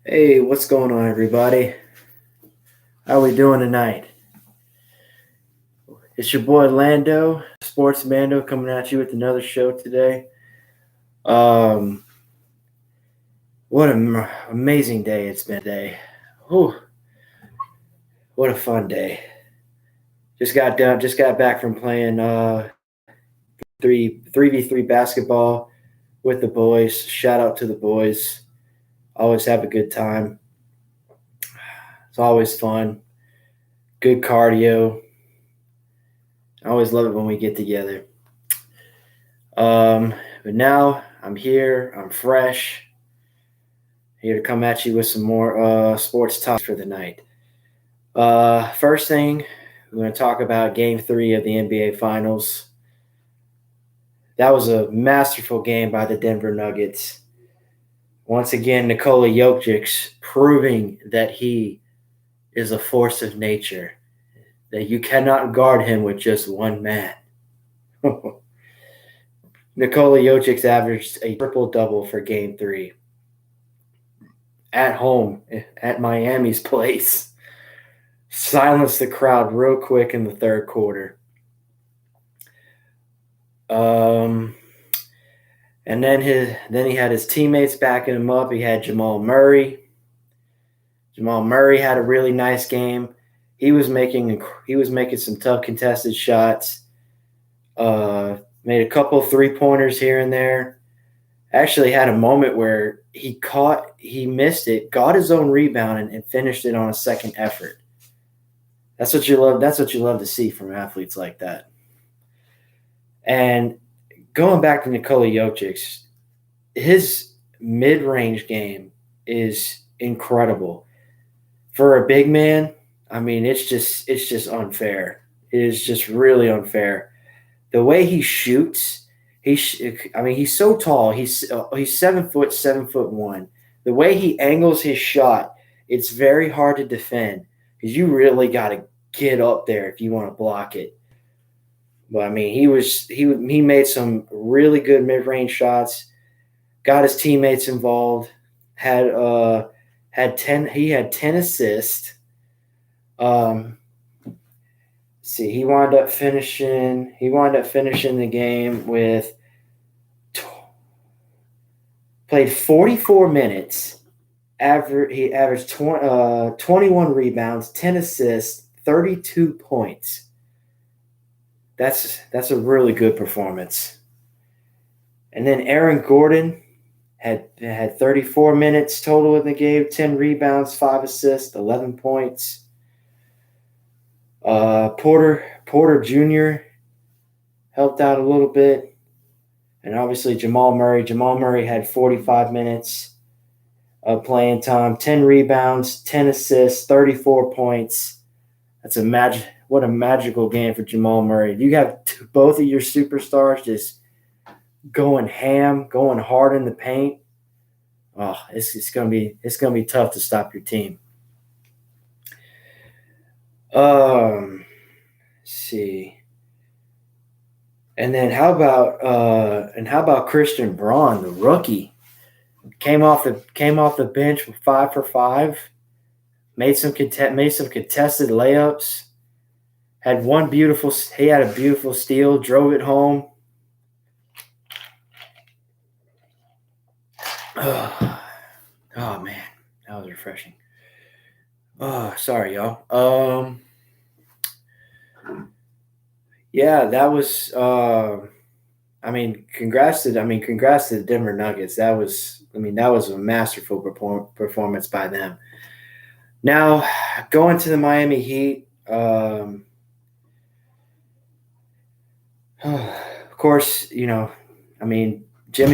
Hey, what's going on, everybody? How we doing tonight? It's your boy Lando, Sports Mando, coming at you with another show today. Um, what an amazing day it's been today. Whew, what a fun day. Just got back from playing three v three basketball with the boys. Shout out to the boys. Always have a good time. It's always fun. Good cardio. I always love it when we get together. But now I'm here. I'm fresh. Here to come at you with some more sports talk for the night. First thing, we're going to talk about Game 3 of the NBA Finals. That was a masterful game by the Denver Nuggets. Once again, Nikola Jokic proving that he is a force of nature, that you cannot guard him with just one man. Nikola Jokic averaged a triple-double for Game 3 at home at Miami's place. Silenced the crowd real quick in the third quarter. And then he had his teammates backing him up. He had Jamal Murray. Jamal Murray had a really nice game. He was making some tough contested shots. Made a couple 3-pointers here and there. Actually had a moment where he missed it, got his own rebound, and finished it on a second effort. That's what you love. That's what you love to see from athletes like that. And going back to Nikola Jokic, his mid-range game is incredible. For a big man, I mean, it's just unfair. It is just really unfair. The way he shoots, he's so tall. He's 7 foot, 7'1". The way he angles his shot, it's very hard to defend because you really got to get up there if you want to block it. But I mean, he made some really good mid-range shots, got his teammates involved, had 10 assists. He wound up finishing the game with played 44 minutes. He averaged 21 rebounds, 10 assists, 32 points. That's a really good performance. And then Aaron Gordon had 34 minutes total in the game, 10 rebounds, 5 assists, 11 points. Porter Jr. helped out a little bit. And obviously Jamal Murray. Jamal Murray had 45 minutes of playing time, 10 rebounds, 10 assists, 34 points. What a magical game for Jamal Murray. You have both of your superstars just going ham, going hard in the paint. Oh, it's gonna be tough to stop your team. Let's see. And then how about Christian Braun, the rookie? Came off the bench with 5 for 5. Made some contested layups. He had a beautiful steal, drove it home. Oh man, that was refreshing. Oh, sorry, y'all. Yeah, that was. Congrats to the Denver Nuggets. That was a masterful performance by them. Now, going to the Miami Heat. Of course, Jimmy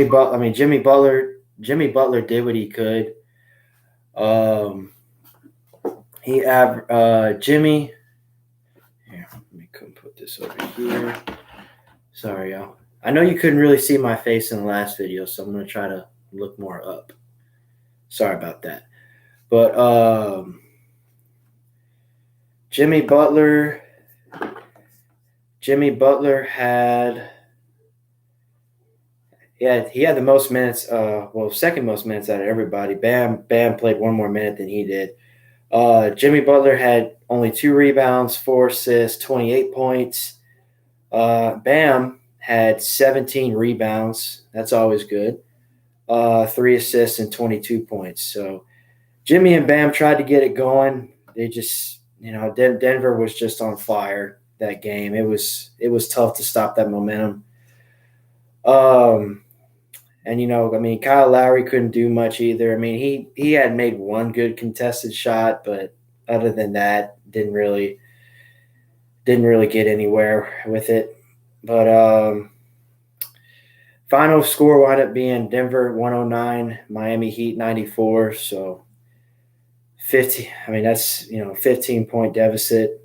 Butler did what he could. Jimmy. Here, let me put this over here. Sorry, y'all. I know you couldn't really see my face in the last video, so I'm going to try to look more up. Sorry about that. But Jimmy Butler he had the most minutes. Second most minutes out of everybody. Bam played one more minute than he did. Jimmy Butler had only 2 rebounds, 4 assists, 28 points. Bam had 17 rebounds. That's always good. 3 assists and 22 points. So Jimmy and Bam tried to get it going. They just, Denver was just on fire that game. It was tough to stop that momentum. And Kyle Lowry couldn't do much either. I mean, he had made one good contested shot, but other than that, didn't really get anywhere with it. But final score wound up being Denver 109, Miami Heat 94. So 50. I mean, that's 15-point deficit.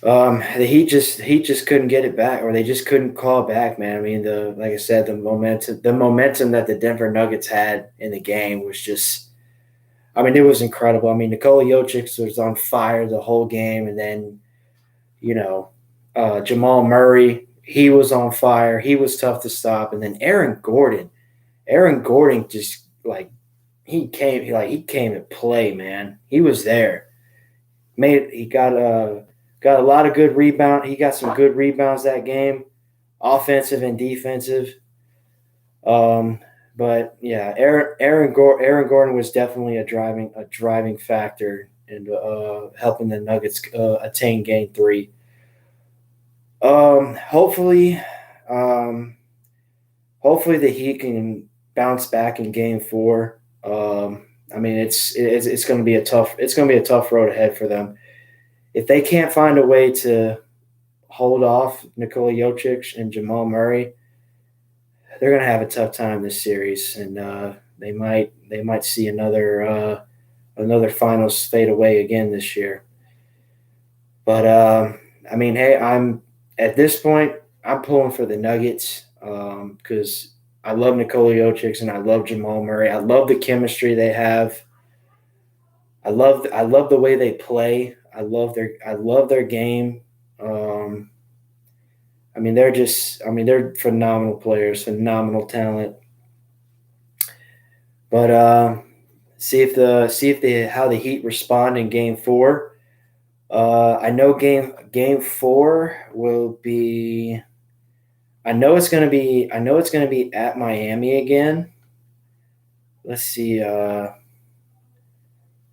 The Heat just couldn't get it back, or they just couldn't call back, man. I mean, like I said, the momentum that the Denver Nuggets had in the game was just, I mean, it was incredible. I mean, Nikola Jokic was on fire the whole game, and then Jamal Murray, he was on fire. He was tough to stop, and then Aaron Gordon just he came to play, man. He was there. He got a lot of good rebound. He got some good rebounds that game, offensive and defensive. But yeah, Aaron Gordon was definitely a driving factor in helping the Nuggets attain Game 3. Hopefully, um, hopefully the Heat can bounce back in Game 4. I mean, it's going to be a tough road ahead for them. If they can't find a way to hold off Nikola Jokic and Jamal Murray, they're going to have a tough time this series, and they might see another finals fade away again this year. But I mean, hey, at this point I'm pulling for the Nuggets because I love Nikola Jokic and I love Jamal Murray. I love the chemistry they have. I love the way they play. I love their game. They're phenomenal players, phenomenal talent. But see if how the Heat respond in Game 4. I know Game 4 will be. I know it's gonna be at Miami again. Let's see. Let's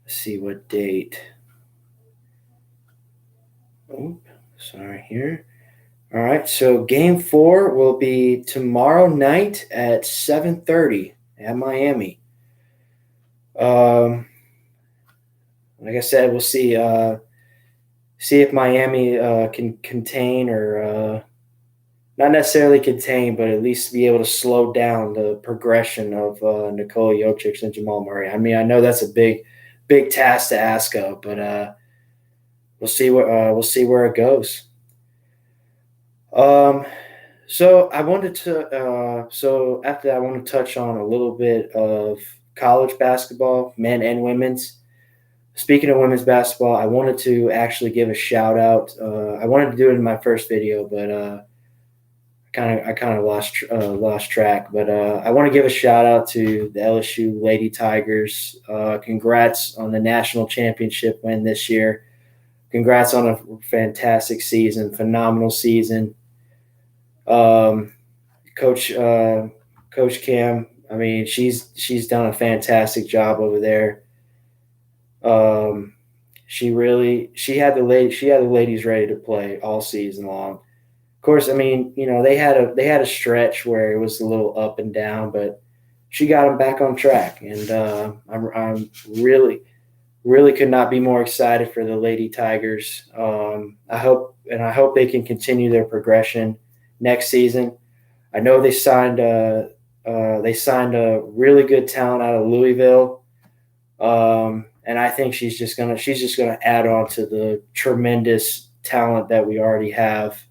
see what date. Oh, sorry here. All right, so Game 4 will be tomorrow night at 7:30 at Miami. Um, like I said, we'll see if Miami can contain or not necessarily contain, but at least be able to slow down the progression of Nikola Jokic and Jamal Murray. I mean, I know that's a big task to ask of, but we'll see where it goes. Um, so after that, I want to touch on a little bit of college basketball, men and women's. Speaking of women's basketball, I wanted to actually give a shout out. I wanted to do it in my first video, but I kind of lost track. But I want to give a shout out to the LSU Lady Tigers. Congrats on the national championship win this year. Congrats on a fantastic season, phenomenal season. Um, Coach Coach Cam, I mean, she's done a fantastic job over there. Um, she had the ladies ready to play all season long. Of course, I mean, they had a stretch where it was a little up and down, but she got them back on track, and I'm really could not be more excited for the Lady Tigers. I hope they can continue their progression next season. I know they signed a really good talent out of Louisville, and I think she's just gonna add on to the tremendous talent that we already have.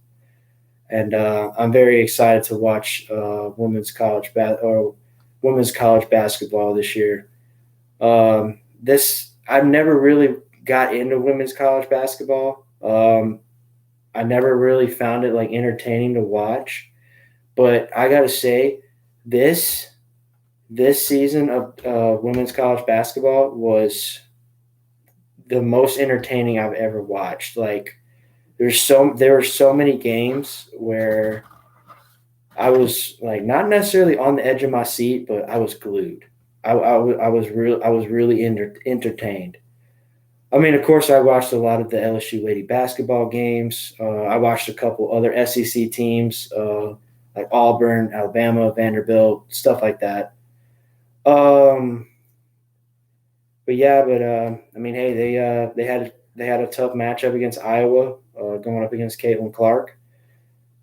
And I'm very excited to watch women's college basketball this year. This I've never really got into women's college basketball. Um, I never really found it like entertaining to watch, but I gotta say, this this season of women's college basketball was the most entertaining I've ever watched. Like there were so many games where I was like not necessarily on the edge of my seat, but I was glued. I was really entertained. I mean, of course, I watched a lot of the LSU lady basketball games. I watched a couple other SEC teams like Auburn, Alabama, Vanderbilt, stuff like that. Um, but yeah, but I mean, hey, they had a tough matchup against Iowa, going up against Caitlin Clark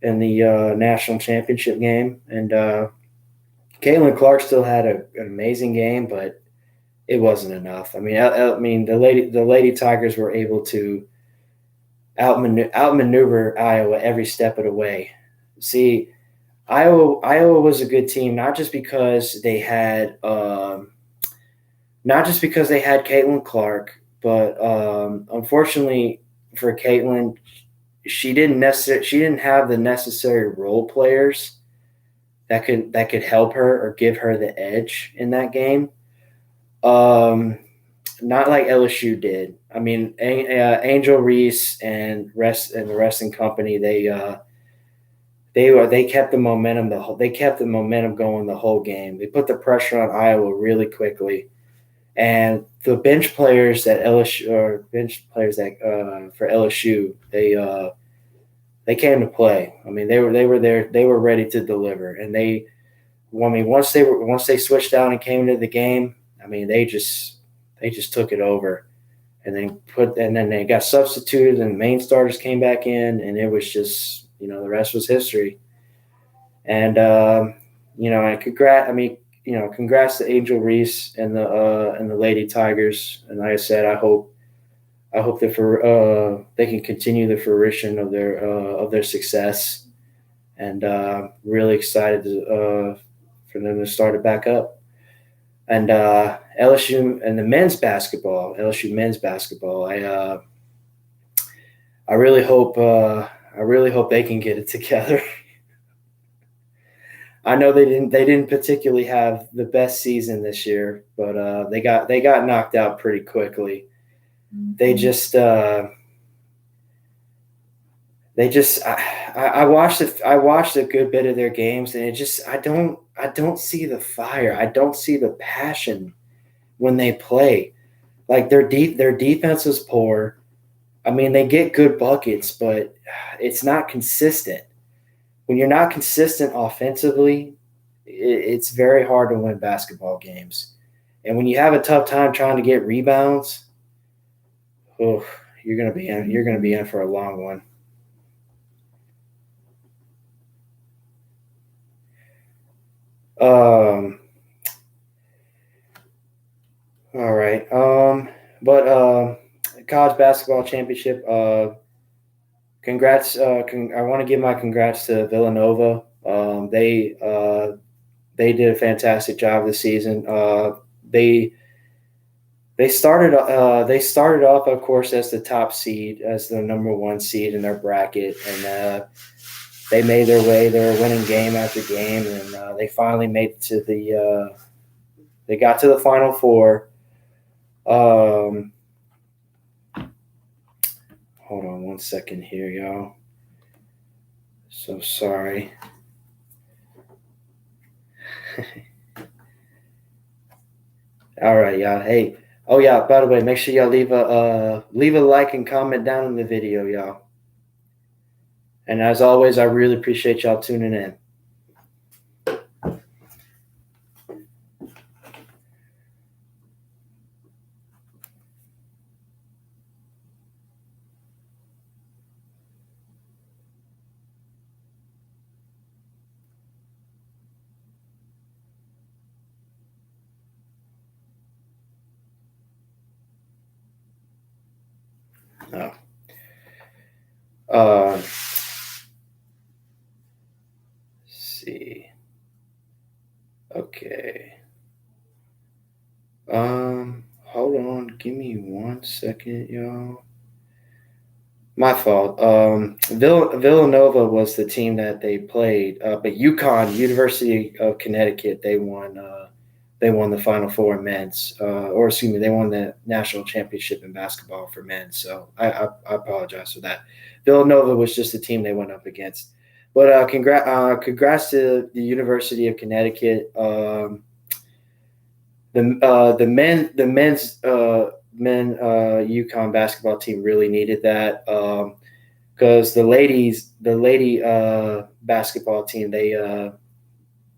in the national championship game, and Caitlin Clark still had an amazing game, but it wasn't enough. I mean, the Lady Tigers were able to outmaneuver Iowa every step of the way. See, Iowa was a good team, not just because they had Caitlin Clark, but unfortunately for Caitlin, she didn't have the necessary role players that could help her or give her the edge in that game. Um, Not like LSU did. I mean, Angel Reese and the Wrestling Company, they kept the momentum they kept the momentum going the whole game. They put the pressure on Iowa really quickly, and the bench players that LSU or bench players that for LSU they came to play. I mean, they were there. They were ready to deliver, and once they switched down and came into the game. I mean, they just took it over, and then they got substituted, and the main starters came back in, and it was just the rest was history. And and congrats to Angel Reese and the Lady Tigers. And like I said, I hope that they can continue the fruition of their success, and really excited for them to start it back up. And LSU and the LSU men's basketball. I really hope they can get it together. I know they didn't particularly have the best season this year, but they got knocked out pretty quickly. They just I watched a good bit of their games, and I don't see the fire. I don't see the passion when they play. Like their defense is poor. I mean, they get good buckets, but it's not consistent. When you're not consistent offensively, it's very hard to win basketball games. And when you have a tough time trying to get rebounds, oh, you're gonna be in for a long one. Um, all right. But college basketball championship. Congrats. I want to give my congrats to Villanova. They did a fantastic job this season. They they started off, of course, as the top seed, as the number one seed in their bracket, and they made their way. They were winning game after game, and they finally made it to the. They got to the Final Four. Um, Hold on one second here, y'all. So sorry. All right, y'all. Hey, oh yeah. By the way, make sure y'all leave a like and comment down in the video, y'all. And as always, I really appreciate y'all tuning in. Oh. Let's see. Okay. Hold on. Give me one second, y'all. My fault. Villanova was the team that they played, but UConn, University of Connecticut, they won. They won the Final Four in men's, or excuse me, they won the national championship in basketball for men. So I apologize for that. Villanova was just the team they went up against. But congrats to the University of Connecticut. The men's UConn basketball team really needed that because the lady basketball team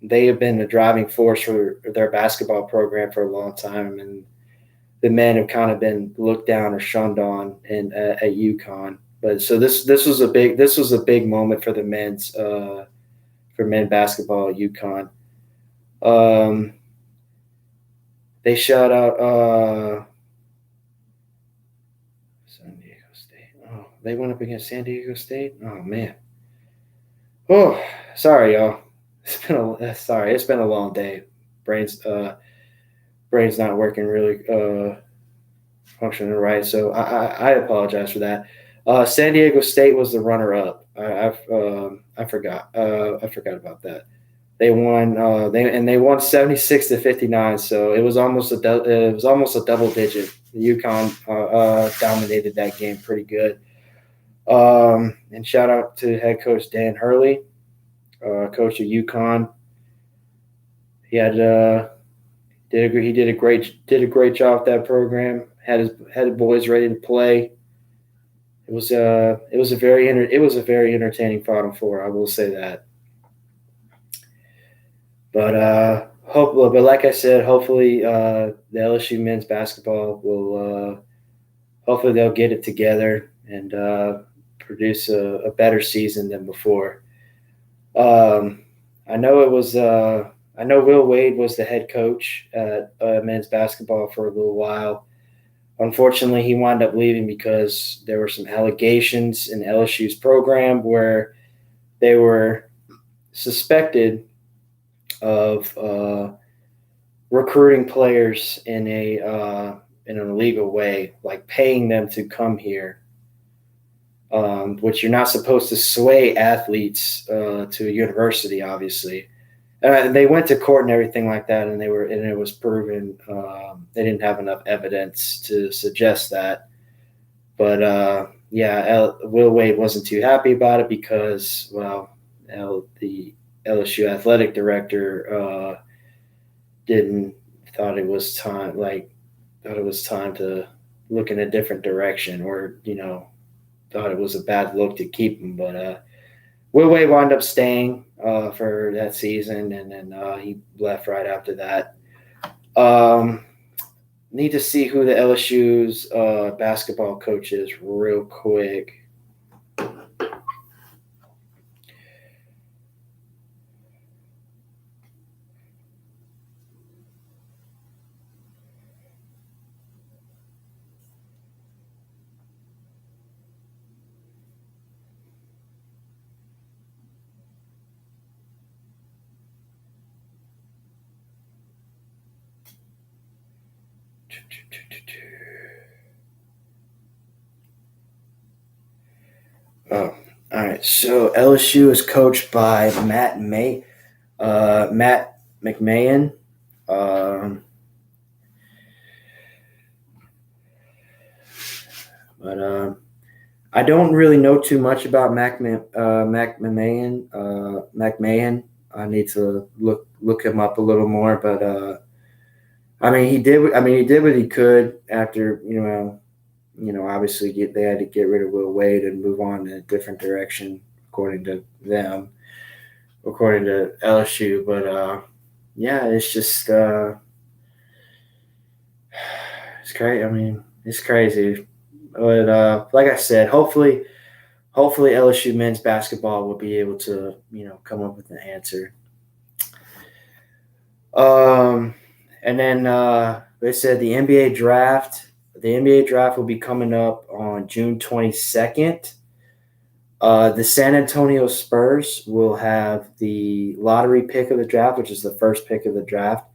they have been the driving force for their basketball program for a long time, and the men have kind of been looked down or shunned on at UConn. But so this was a big moment for the men's for men basketball at UConn. They shut out San Diego State. Oh, they went up against San Diego State. Oh man. Oh, sorry, y'all. It's been a long day. Brains brain's not working really functioning right. So I apologize for that. San Diego State was the runner up. I forgot. I forgot about that. They won. They won 76-59. So it was almost a double digit. UConn dominated that game pretty good. And shout out to head coach Dan Hurley, coach of UConn. He did a great job with that program. Had the boys ready to play. It was a very entertaining Final Four. I will say that. But like I said, hopefully the LSU men's basketball will hopefully they'll get it together and produce a better season than before. I know it was. I know Will Wade was the head coach at men's basketball for a little while. Unfortunately, he wound up leaving because there were some allegations in LSU's program where they were suspected of recruiting players in an illegal way, like paying them to come here, which you're not supposed to sway athletes to a university, obviously. They went to court and everything like that, and it was proven they didn't have enough evidence to suggest that. But Will Wade wasn't too happy about it because, well, the LSU athletic director thought it was time to look in a different direction, or thought it was a bad look to keep him. But Will Wade wound up staying for that season, and then he left right after that. Need to see who the LSU's basketball coach is real quick. Oh, all right. So LSU is coached by Matt McMahon. But I don't really know too much about Mac McMahon. McMahon. I need to look him up a little more. But I mean, he did. I mean, he did what he could after obviously they had to get rid of Will Wade and move on in a different direction, according to them, according to LSU. But yeah, it's just it's crazy. I mean, it's crazy. But like I said, hopefully LSU men's basketball will be able to come up with an answer. And then they said the NBA draft. The NBA draft will be coming up on June 22nd. The San Antonio Spurs will have the lottery pick of the draft, which is the first pick of the draft.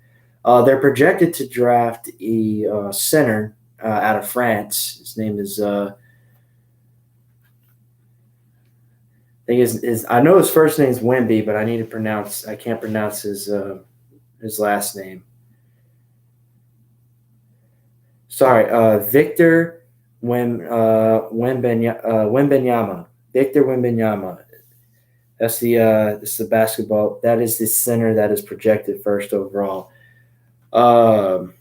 They're projected to draft a center out of France. His name is think is I know his first name is Wemby, but I can't pronounce his last name. Sorry, Victor Wembenyama. Victor Wembenyama. That's the basketball. That is the center that is projected first overall. Um,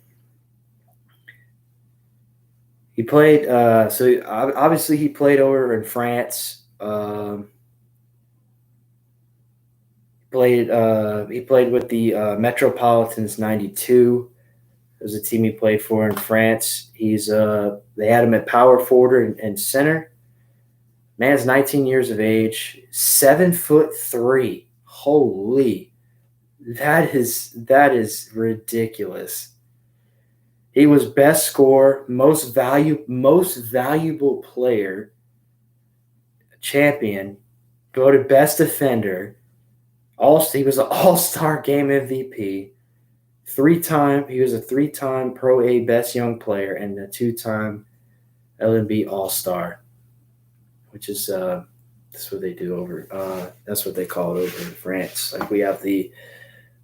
he played. Obviously he played over in France. He played with the Metropolitans '92. It was a team he played for in France. They had him at power forward and center. Man's 19 years of age, 7'3". Holy, that is ridiculous. He was best scorer, most valuable player, champion, voted best defender. He was an All-Star Game MVP. He was a 3-time Pro A Best Young Player and a 2-time LNB All-Star, which is that's what they do that's what they call it over in France. Like we have the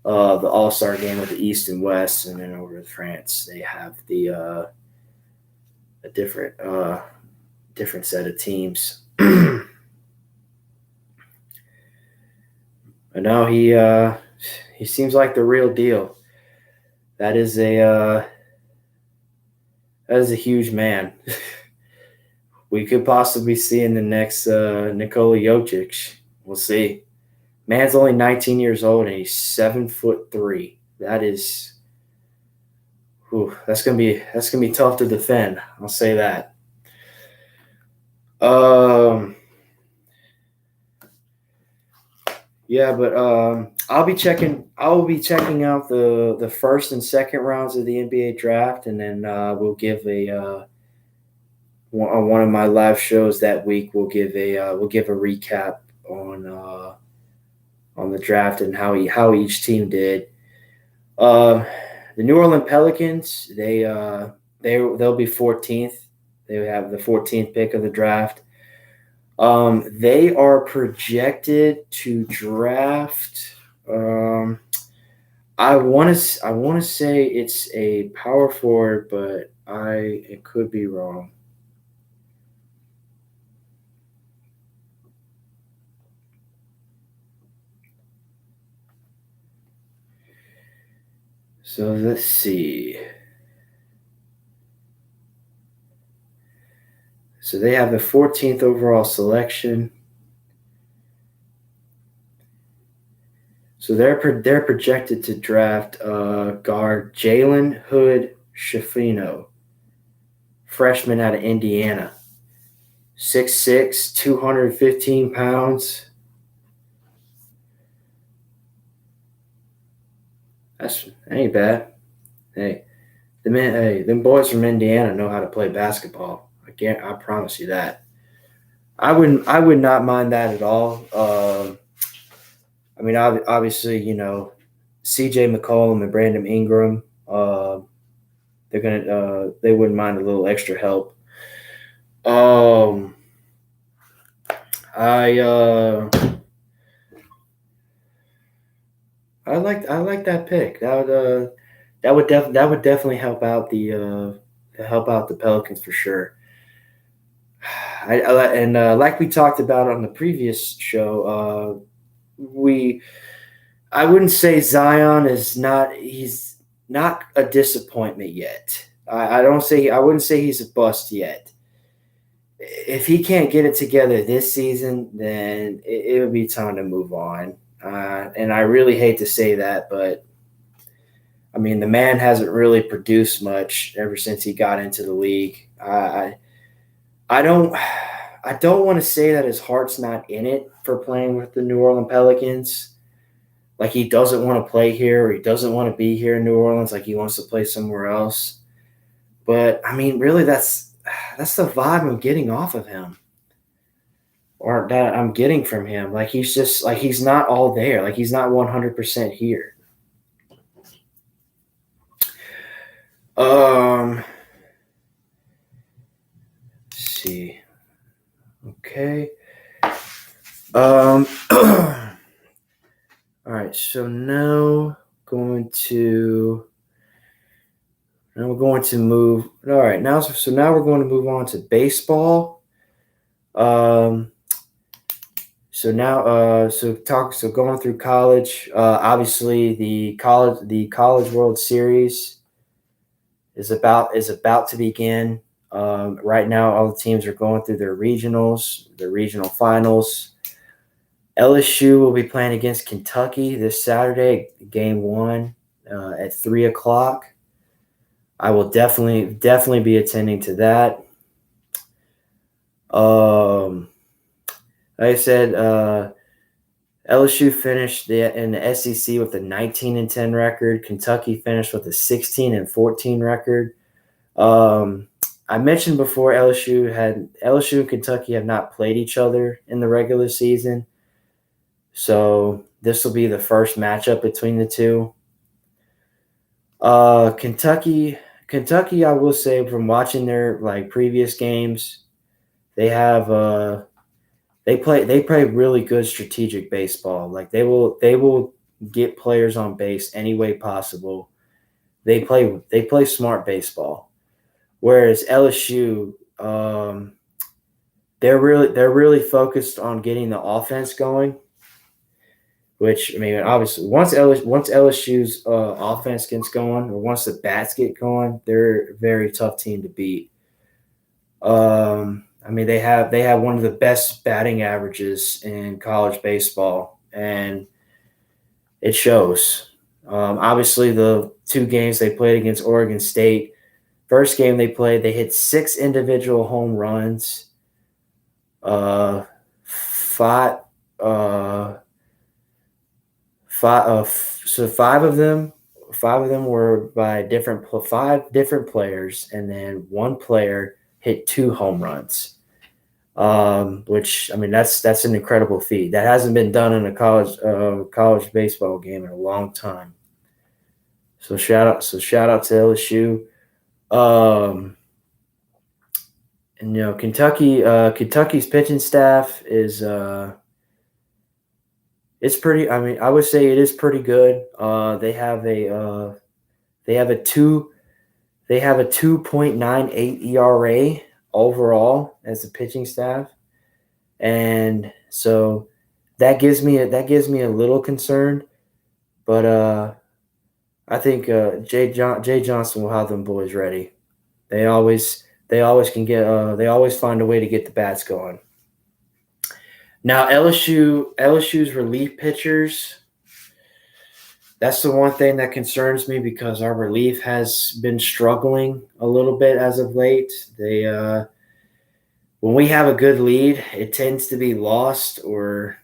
All-Star Game with the East and West, and then over in France they have a different set of teams. But no, he seems like the real deal. That is a huge man. We could possibly see in the next Nikola Jokic. We'll see. Man's only 19 years old and he's 7'3". That's gonna be tough to defend. I'll say that. Yeah, but I will be checking out the first and second rounds of the NBA draft, and then we'll give on one of my live shows that week. We'll give a recap on the draft and how each team did. The New Orleans Pelicans, they'll be 14th. They have the 14th pick of the draft. They are projected to draft. I want to say it's a power forward, but it could be wrong. So let's see. So they have the 14th overall selection. So they're projected to draft guard Jalen Hood-Schifino, freshman out of Indiana. 6'6", 215 pounds. That ain't bad. Hey, them boys from Indiana know how to play basketball. I promise you that. I would not mind that at all. I mean, obviously, C.J. McCollum and Brandon Ingram, they wouldn't mind a little extra help. I like that pick. That would definitely help out the Pelicans for sure. Like we talked about on the previous show, I wouldn't say Zion he's not a disappointment yet. I wouldn't say he's a bust yet. If he can't get it together this season, then it would be time to move on. And I really hate to say that, but I mean, the man hasn't really produced much ever since he got into the league. I don't want to say that his heart's not in it for playing with the New Orleans Pelicans. Like he doesn't want to play here or he doesn't want to be here in New Orleans. Like he wants to play somewhere else. But I mean, really, that's the vibe I'm getting off of him, or that I'm getting from him. Like he's just like he's not all there. Like he's not 100% here. Let's see. Okay. All right, so now we're going to move. All right, now we're going to move on to baseball. Um, so going through college. Obviously, the college World Series is about to begin. Right now, all the teams are going through their regional finals. LSU will be playing against Kentucky this Saturday, game one, at 3 o'clock. I will definitely be attending to that. Like I said, LSU finished in the SEC with a 19-10 record. Kentucky finished with a 16-14 record. I mentioned before LSU and Kentucky have not played each other in the regular season, so this will be the first matchup between the two. Kentucky, I will say from watching their previous games, they have they play really good strategic baseball. Like they will get players on base any way possible. They play smart baseball. Whereas LSU, they're really focused on getting the offense going. Which, I mean, obviously, once LSU's offense gets going, or once the bats get going, they're a very tough team to beat. I mean, they have one of the best batting averages in college baseball, and it shows. Obviously, the two games they played against Oregon State, first game they played, they hit 6 individual home runs. Uh, five, uh, so five of them were by five different players, and then one player hit 2 home runs. Which, I mean, that's an incredible feat. That hasn't been done in a college baseball game in a long time. So shout out to LSU. Um, and Kentucky's pitching staff is it's pretty. I mean, I would say it is pretty good. They have a two they have a 2.98 ERA overall as a pitching staff, and so that gives me a little concern, but I think Jay Johnson will have them boys ready. They always find a way to get the bats going. Now LSU's relief pitchers, that's the one thing that concerns me because our relief has been struggling a little bit as of late. When we have a good lead, it tends to be lost or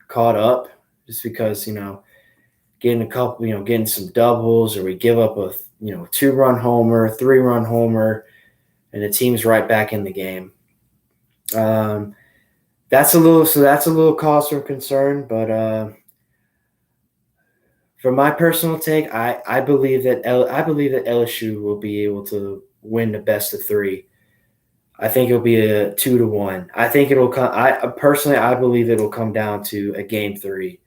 caught up just because, getting some doubles, or we give up a 2-run homer, 3-run homer, and the team's right back in the game. That's a little cause for concern, but for my personal take, I believe that LSU will be able to win the best of 3. I think it'll be a 2-1. I think it'll come. I believe it'll come down to a game 3,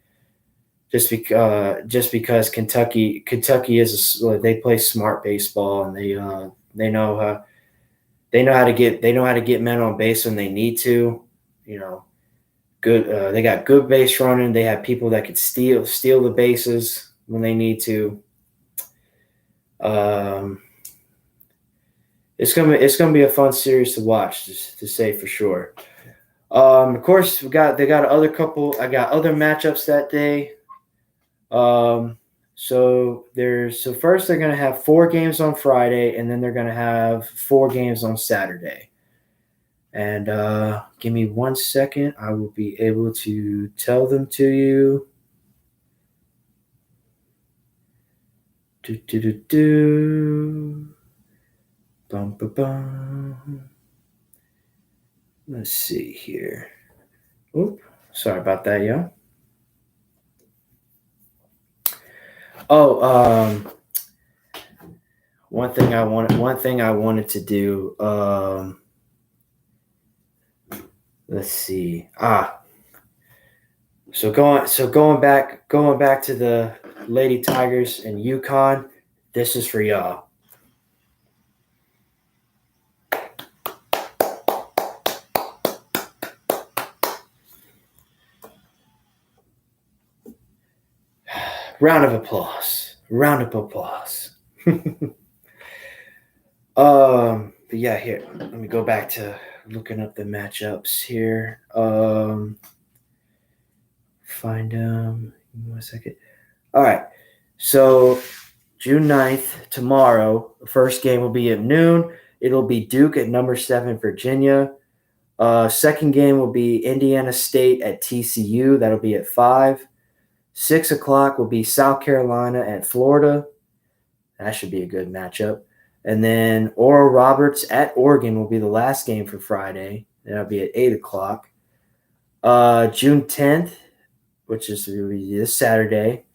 just because Kentucky they play smart baseball, and they know how to get men on base when they need to. Good. They got good base running. They have people that could steal the bases when they need to. Um, it's gonna be a fun series to watch, to say for sure. Of course, they got other couple. I got other matchups that day. So first they're gonna have 4 games on Friday, and then they're gonna have 4 games on Saturday. And give me 1 second. I will be able to tell them to you. Bum, bum, bum. Let's see here. Oop, sorry about that, y'all. Oh, one thing I wanted to do. Let's see. So going back to the Lady Tigers and UConn, this is for y'all. Round of applause. Round of applause. But yeah, here. Let me go back to looking up the matchups here. Find give me 1 second. All right. So June 9th, tomorrow, the first game will be at noon. It'll be Duke at number 7, Virginia. Second game will be Indiana State at TCU. That'll be at 5. 6 o'clock will be South Carolina at Florida. That should be a good matchup. And then Oral Roberts at Oregon will be the last game for Friday. That'll be at 8 o'clock. June 10th, which is this Saturday.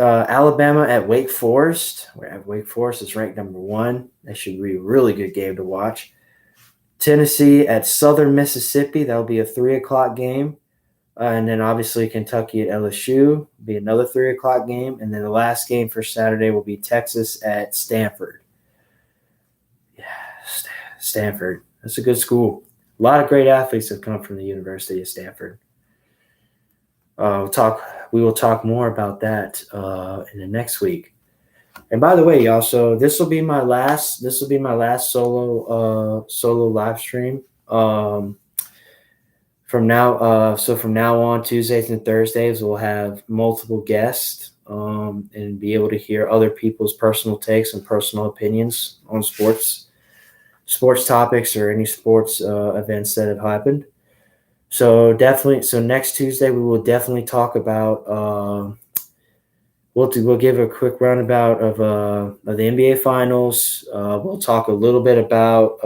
Alabama at Wake Forest. Where Wake Forest is ranked number 1. That should be a really good game to watch. Tennessee at Southern Mississippi. That'll be a 3 o'clock game. And then obviously Kentucky at LSU will be another 3 o'clock game. And then the last game for Saturday will be Texas at Stanford. Yeah, Stanford. That's a good school. A lot of great athletes have come from the University of Stanford. We will talk more about that in the next week. And by the way, y'all, so this will be my last solo live stream. From now on, Tuesdays and Thursdays, we'll have multiple guests and be able to hear other people's personal takes and personal opinions on sports topics or any sports events that have happened. So next Tuesday we will definitely talk about. We'll give a quick roundabout of the NBA Finals. We'll talk a little bit about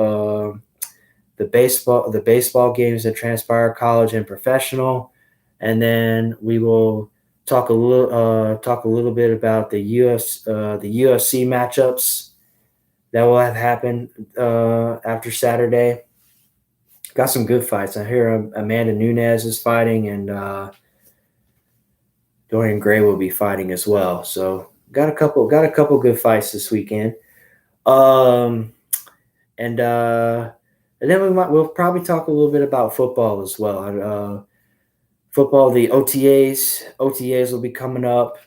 the baseball games that transpire college and professional, and then we will talk a little bit about the UFC matchups that will have happened after Saturday. Got some good fights. I hear Amanda Nunes is fighting, and Dorian Gray will be fighting as well. So got a couple good fights this weekend. And then we'll probably talk a little bit about football as well. Football, the OTAs will be coming up.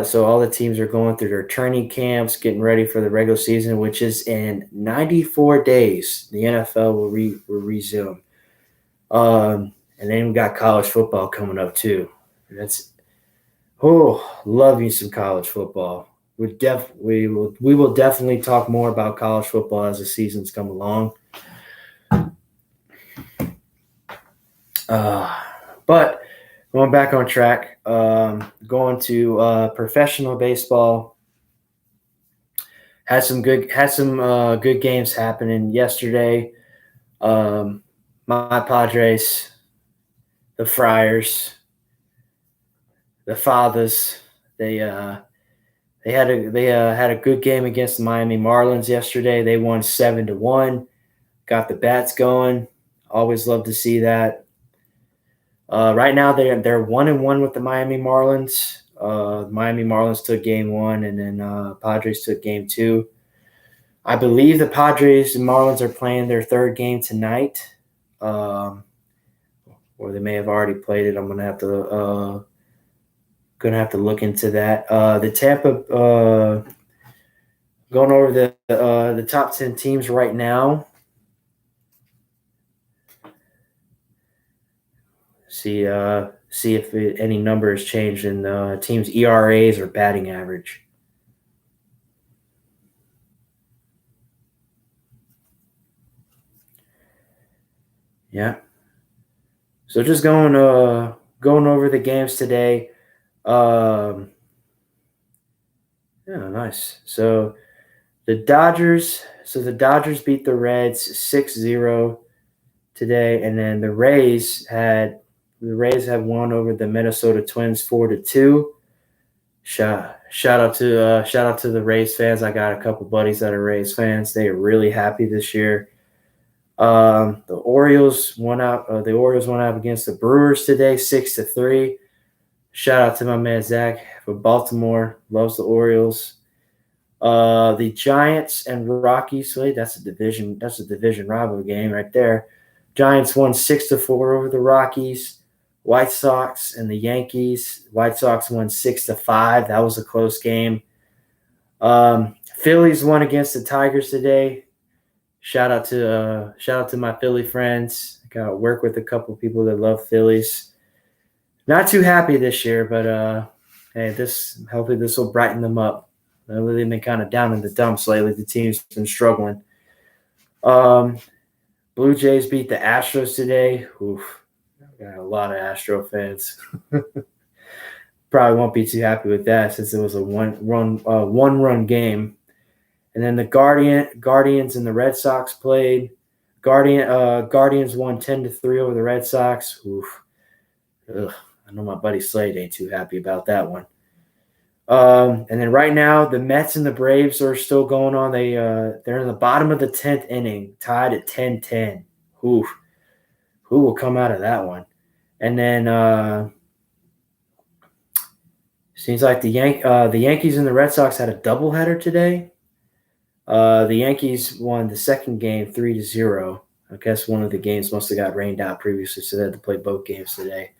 So all the teams are going through their training camps, getting ready for the regular season, which is in 94 days. The NFL will resume. And then we got college football coming up too. Love you some college football. We will definitely talk more about college football as the seasons come along. But going back on track, going to professional baseball. Had some good games happening yesterday. My Padres, the Friars, the Fathers, they had a good game against the Miami Marlins yesterday. They won 7-1. Got the bats going. Always love to see that. Right now they're 1-1 with the Miami Marlins. Miami Marlins took game 1, and then Padres took game 2. I believe the Padres and Marlins are playing their third game tonight, or they may have already played it. I'm gonna have to look into that. The Tampa going over the top 10 teams right now. See if any number has changed in the team's ERAs or batting average. Yeah. So just going over the games today. Yeah, nice. So the Dodgers beat the Reds 6-0 today, and then the Rays have won over the Minnesota Twins 4-2. Shout out to the Rays fans. I got a couple buddies that are Rays fans. They are really happy this year. The Orioles won out. The Orioles went out against the Brewers today, 6-3. Shout out to my man Zach from Baltimore. Loves the Orioles. The Giants and Rockies. Wait, that's a division rival game right there. Giants won 6-4 over the Rockies. White Sox and the Yankees. White Sox won 6-5. That was a close game. Phillies won against the Tigers today. Shout out to my Philly friends. I got to work with a couple of people that love Phillies. Not too happy this year, but hey, hopefully this will brighten them up. They've been kind of down in the dumps lately. The team's been struggling. Blue Jays beat the Astros today. Oof, got a lot of Astro fans. Probably won't be too happy with that since it was a one-run game. And then the Guardians and the Red Sox played. Guardians won 10-3 over the Red Sox. Oof. Ugh. I know my buddy Slade ain't too happy about that one. And then right now, the Mets and the Braves are still going on. They're in the bottom of the 10th inning, tied at 10-10. Oof. Who will come out of that one? And then seems like the Yankees and the Red Sox had a doubleheader today. The Yankees won the second game 3-0. I guess one of the games must have got rained out previously, so they had to play both games today.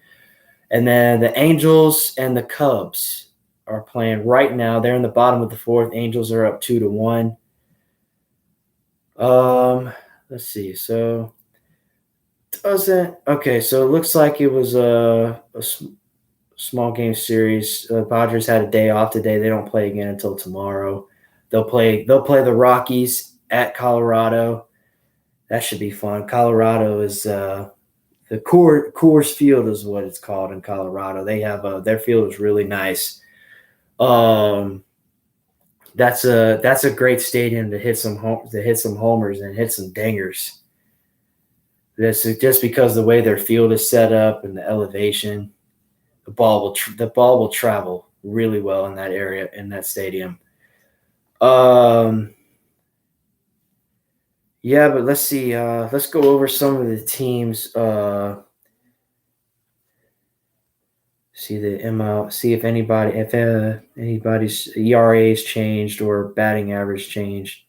And then the Angels and the Cubs are playing right now. They're in the bottom of the fourth. Angels are up 2-1. Let's see. So it looks like it was a small game series. The Padres had a day off today. They don't play again until tomorrow. They'll play the Rockies at Colorado. That should be fun. Colorado is the Coors Field is what it's called in Colorado. They have their field is really nice. That's a great stadium to hit some homers and hit some dingers. That's just because the way their field is set up and the elevation, the ball will travel really well in that area, in that stadium. Yeah, but let's see. Let's go over some of the teams. See the ML. See if anybody's ERA's changed or batting average changed.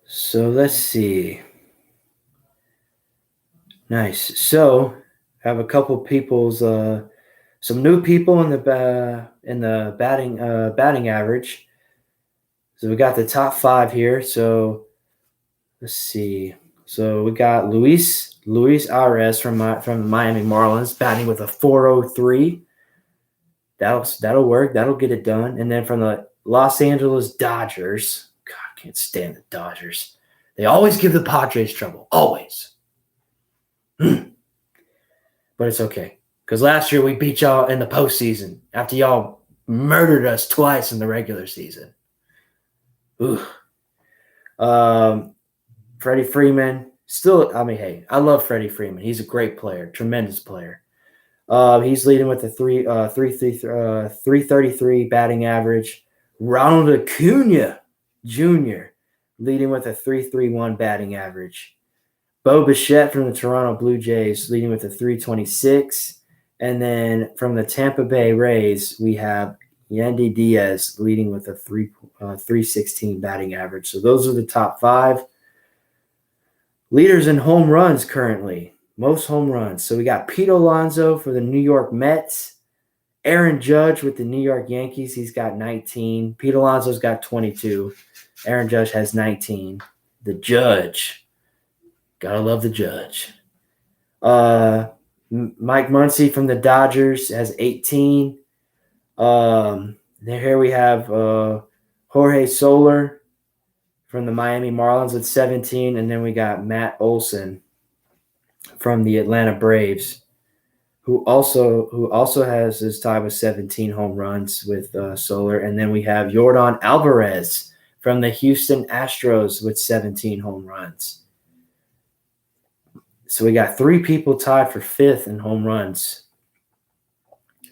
So let's see. Nice. So I have a couple people's some new people in the batting average. So we got the top 5 here. So let's see. So we got Luis Arias from the Miami Marlins batting with a 403. That'll work. That'll get it done. And then from the Los Angeles Dodgers. God, I can't stand the Dodgers. They always give the Padres trouble. Always. But it's okay. Because last year we beat y'all in the postseason after y'all murdered us twice in the regular season. Ooh. Freddie Freeman. Hey, I love Freddie Freeman. He's a great player, tremendous player. He's leading with a 333 batting average. Ronald Acuna Jr. leading with a 331 batting average. Bo Bichette from the Toronto Blue Jays leading with a 326. And then from the Tampa Bay Rays, we have Yandy Diaz leading with a 316 batting average. So those are the top 5. Leaders in home runs currently, most home runs. So we got Pete Alonso for the New York Mets. Aaron Judge with the New York Yankees, he's got 19. Pete Alonso's got 22. Aaron Judge has 19. The Judge. Gotta love the Judge. Mike Muncy from the Dodgers has 18. Here we have Jorge Soler from the Miami Marlins with 17, and then we got Matt Olson from the Atlanta Braves, who also has his tie with 17 home runs with Soler, and then we have Yordan Alvarez from the Houston Astros with 17 home runs. So we got 3 people tied for 5th in home runs.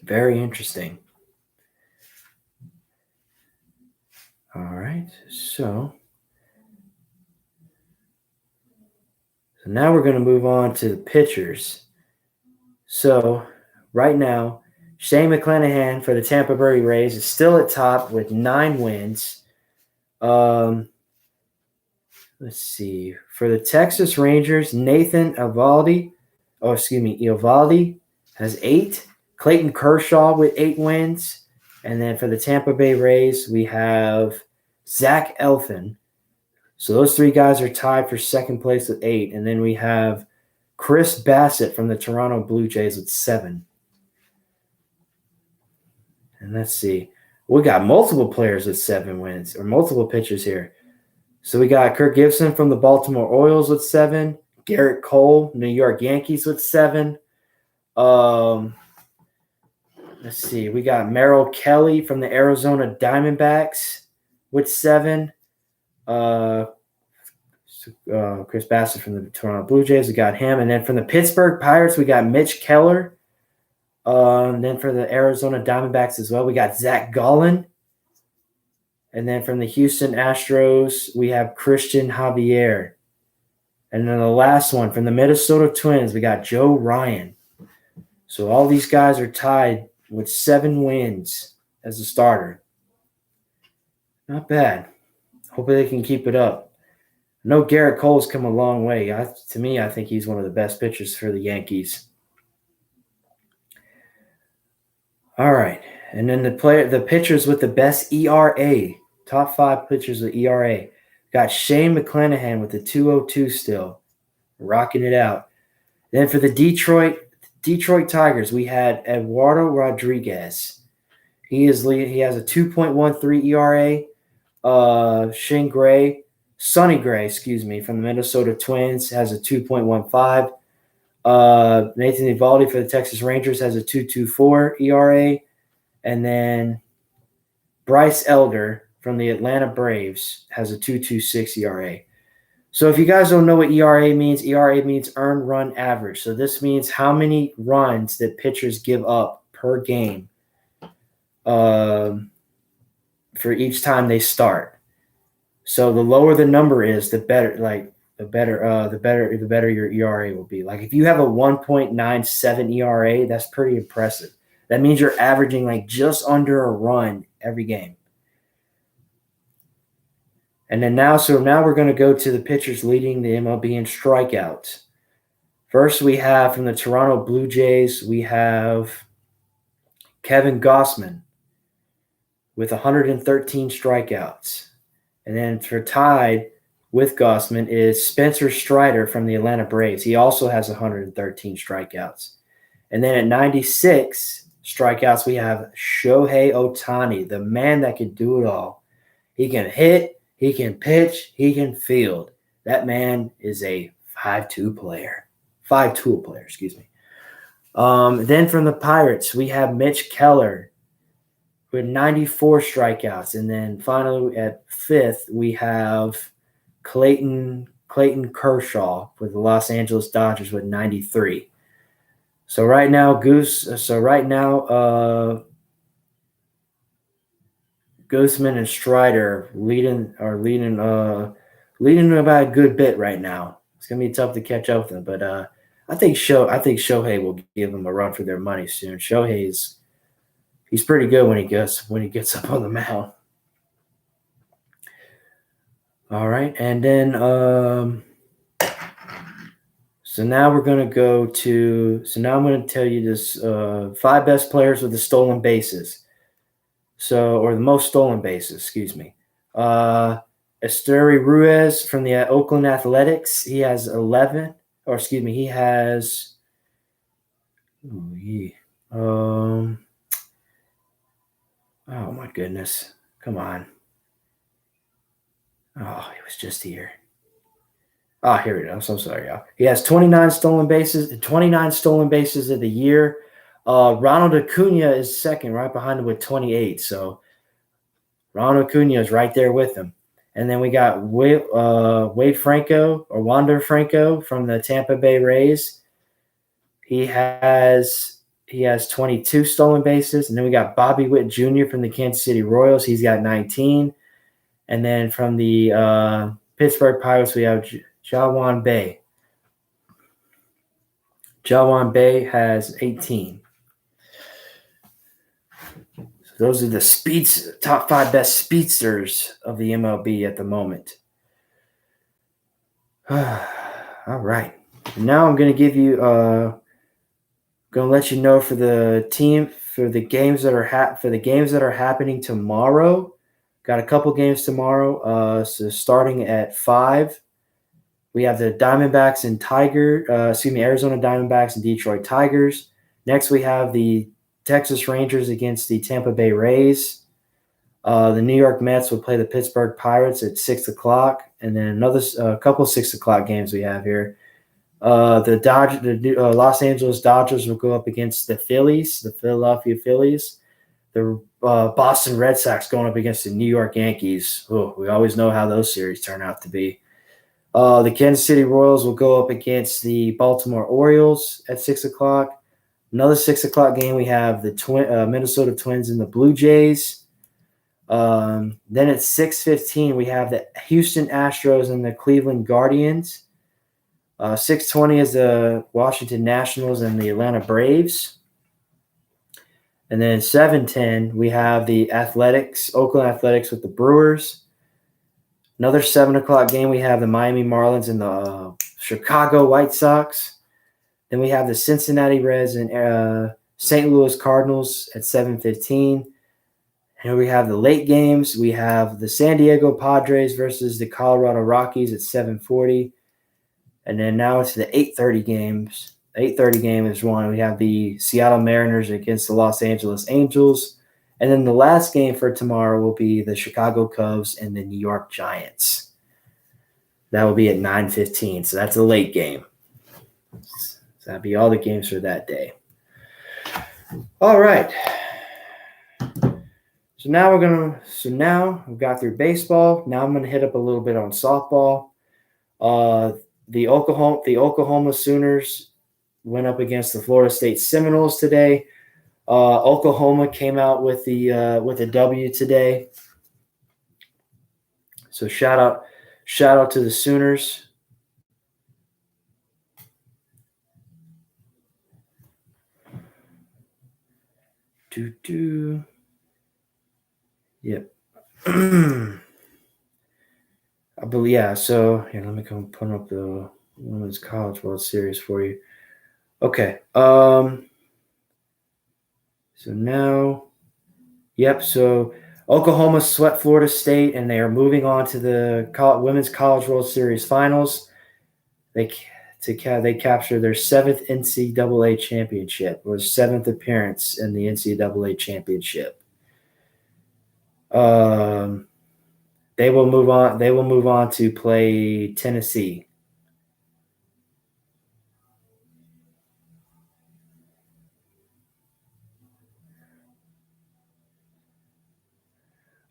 Very interesting. All right. So now we're going to move on to the pitchers. So right now, Shane McClanahan for the Tampa Bay Rays is still at top with 9 wins. Let's see. For the Texas Rangers, Nathan Eovaldi has 8. Clayton Kershaw with 8 wins. And then for the Tampa Bay Rays, we have Zach Eflin. So those 3 guys are tied for second place with 8. And then we have Chris Bassett from the Toronto Blue Jays with 7. And let's see. We got multiple players with 7 wins, or multiple pitchers here. So we got Kirk Gibson from the Baltimore Orioles with 7. Garrett Cole, New York Yankees with 7. Let's see. We got Merrill Kelly from the Arizona Diamondbacks with 7. Chris Bassett from the Toronto Blue Jays, we got him. And then from the Pittsburgh Pirates, we got Mitch Keller. And then for the Arizona Diamondbacks as well, we got Zach Gallen. And then from the Houston Astros, we have Christian Javier. And then the last one from the Minnesota Twins, we got Joe Ryan. So all these guys are tied with 7 wins as a starter. Not bad. Hopefully they can keep it up. I know Garrett Cole's come a long way. To me, I think he's one of the best pitchers for the Yankees. All right. And then the pitchers with the best ERA, top 5 pitchers with ERA. Got Shane McClanahan with the 2.02 still, rocking it out. Then for the Detroit Tigers, we had Eduardo Rodriguez. He has a 2.13 ERA. Sonny Gray, from the Minnesota Twins has a 2.15. Nathan Eovaldi for the Texas Rangers has a 2.24 ERA. And then Bryce Elder from the Atlanta Braves has a 2.26 ERA. So if you guys don't know what ERA means earned run average. So this means how many runs that pitchers give up per game for each time they start. So the lower the number is, the better your ERA will be. Like if you have a 1.97 ERA, that's pretty impressive. That means you're averaging just under a run every game. And then now we're going to go to the pitchers leading the MLB in strikeouts. First, we have from the Toronto Blue Jays, we have Kevin Gausman with 113 strikeouts. And then for tied with Gausman is Spencer Strider from the Atlanta Braves. He also has 113 strikeouts. And then at 96 strikeouts, we have Shohei Ohtani, the man that can do it all. He can hit, he can pitch, he can field. That man is a 5-tool player, excuse me. Then from the Pirates, we have Mitch Keller with 94 strikeouts. And then finally at 5th, we have Clayton Kershaw with the Los Angeles Dodgers with 93. So right now, Guzman and Strider leading about a good bit right now. It's gonna be tough to catch up with them, but I think Shohei will give them a run for their money soon. He's pretty good when he gets up on the mound. All right, and then so now I'm going to tell you this 5 best players with the stolen bases. Or the most stolen bases, excuse me. Esteury Ruiz from the Oakland Athletics, he has 11, he has oh my goodness. Come on. Oh, he was just here. Oh, here it is. I'm so sorry, y'all. He has 29 stolen bases of the year. Ronald Acuna is second, right behind him with 28. So Ronald Acuna is right there with him. And then we got Wander Franco from the Tampa Bay Rays. He has 22 stolen bases. And then we got Bobby Witt Jr. from the Kansas City Royals. He's got 19. And then from the Pittsburgh Pirates, we have Jawan Bay. Jawan Bay has 18. So those are the top 5 best speedsters of the MLB at the moment. All right. Now I'm going to give you going to let you know for the games that are happening tomorrow. Got a couple games tomorrow. So starting at 5, we have the Arizona Diamondbacks and Detroit Tigers. Next, we have the Texas Rangers against the Tampa Bay Rays. The New York Mets will play the Pittsburgh Pirates at 6 o'clock, and then another couple 6 o'clock games we have here. The Los Angeles Dodgers will go up against the Philadelphia Phillies. The Boston Red Sox going up against the New York Yankees. Oh, we always know how those series turn out to be. The Kansas City Royals will go up against the Baltimore Orioles at 6 o'clock. Another 6 o'clock game, we have the Minnesota Twins and the Blue Jays. Then at 6:15, we have the Houston Astros and the Cleveland Guardians. 6:20 is the Washington Nationals and the Atlanta Braves. And then 7:10, we have the Oakland Athletics with the Brewers. Another 7 o'clock game, we have the Miami Marlins and the Chicago White Sox. Then we have the Cincinnati Reds and St. Louis Cardinals at 7:15. And we have the late games. We have the San Diego Padres versus the Colorado Rockies at 7:40. And then now it's the 8:30 games. The 8:30 game is one. We have the Seattle Mariners against the Los Angeles Angels. And then the last game for tomorrow will be the Chicago Cubs and the New York Giants. That will be at 9:15. So that's a late game. So that'll be all the games for that day. All right. So now we've got through baseball. Now I'm going to hit up a little bit on softball. The Oklahoma Sooners went up against the Florida State Seminoles today. Oklahoma came out with a W today. So shout out to the Sooners. Yep. I believe, yeah. So here, let me come put up the Women's College World Series for you. Okay. So now, yep. So Oklahoma swept Florida State, and they are moving on to the Women's College World Series Finals. They captured their 7th NCAA championship, or 7th appearance in the NCAA championship. They will move on. They will move on to play Tennessee.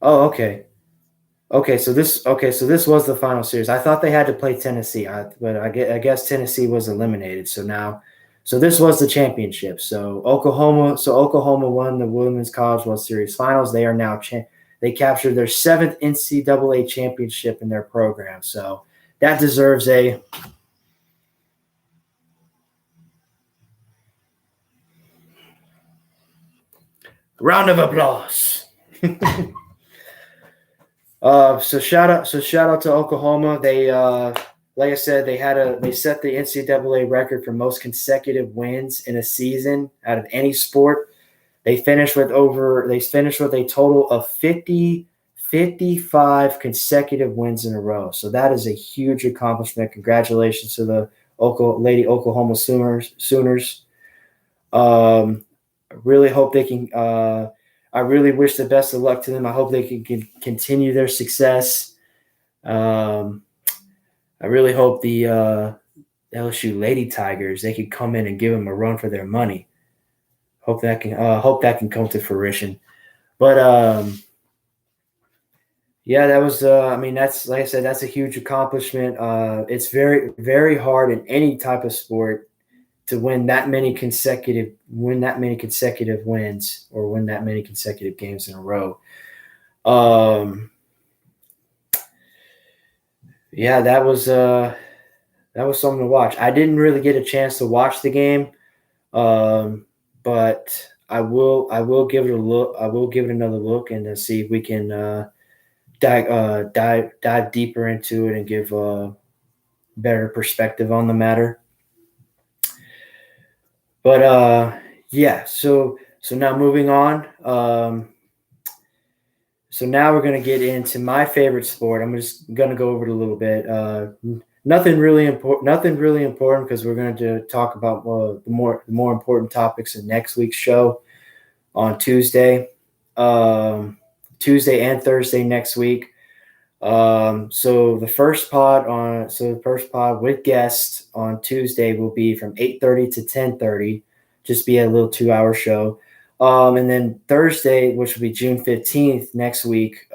Oh, okay. So this was the final series. I thought they had to play Tennessee, but I guess Tennessee was eliminated. So this was the championship. So Oklahoma won the Women's College World Series Finals. They are now they captured their 7th NCAA championship in their program. So that deserves a round of applause. So shout out to Oklahoma. They like I said, they set the NCAA record for most consecutive wins in a season out of any sport. They finished with a total of 55 consecutive wins in a row. So that is a huge accomplishment. Congratulations to the Lady Oklahoma Sooners. I really hope they can. I really wish the best of luck to them. I hope they can continue their success. I really hope the LSU Lady Tigers, they could come in and give them a run for their money. Hope that can come to fruition. But yeah, that was. That's, like I said, that's a huge accomplishment. It's very, very hard in any type of sport to win that many consecutive wins or win that many consecutive games in a row. Yeah, that was something to watch. I didn't really get a chance to watch the game, but I will give it a look. I will give it another look and see if we can dive deeper into it and give a better perspective on the matter. But yeah, so now moving on. So now we're gonna get into my favorite sport. I'm just gonna go over it a little bit. Nothing really important. Nothing really important because we're going to talk about the more important topics in next week's show on um, Tuesday and Thursday next week. So the first pod with guests on Tuesday will be from 8:30 to 10:30, just be a little 2 hour show. And then Thursday, which will be June 15th next week,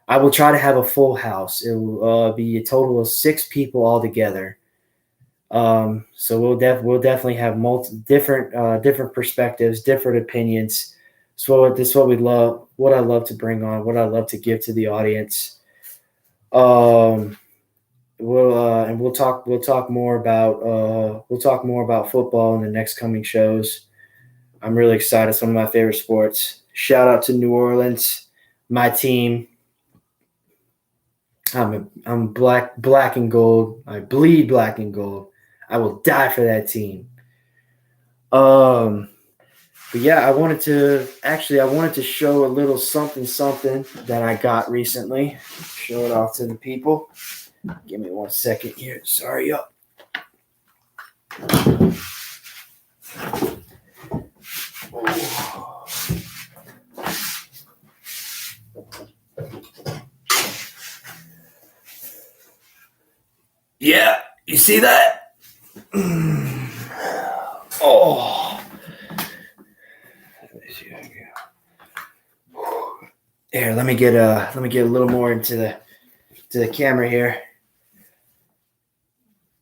I will try to have a full house. It will be a total of 6 people all together. So we'll definitely have different perspectives, different opinions. So this is what we love, what I love to bring on, what I love to give to the audience. Um, we'll talk more about football in the next coming shows. I'm really excited. Some of my favorite sports. Shout out to New Orleans, my team. I'm black and gold. I bleed black and gold. I will die for that team. Um, but yeah, I wanted to show a little something that I got recently. Show it off to the people. Give me 1 second here. Sorry, y'all. Yeah, you see that? Oh. Here, let me get a little more into the camera here.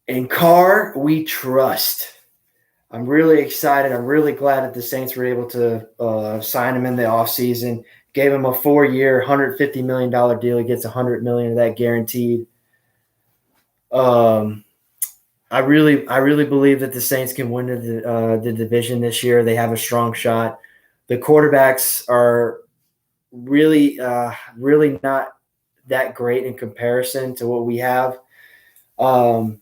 In Carr, we trust. I'm really excited. I'm really glad that the Saints were able to sign him in the offseason. Gave him a 4-year, $150 million deal. He gets $100 million of that guaranteed. I really believe that the Saints can win the division this year. They have a strong shot. The quarterbacks are really not that great in comparison to what we have. Um,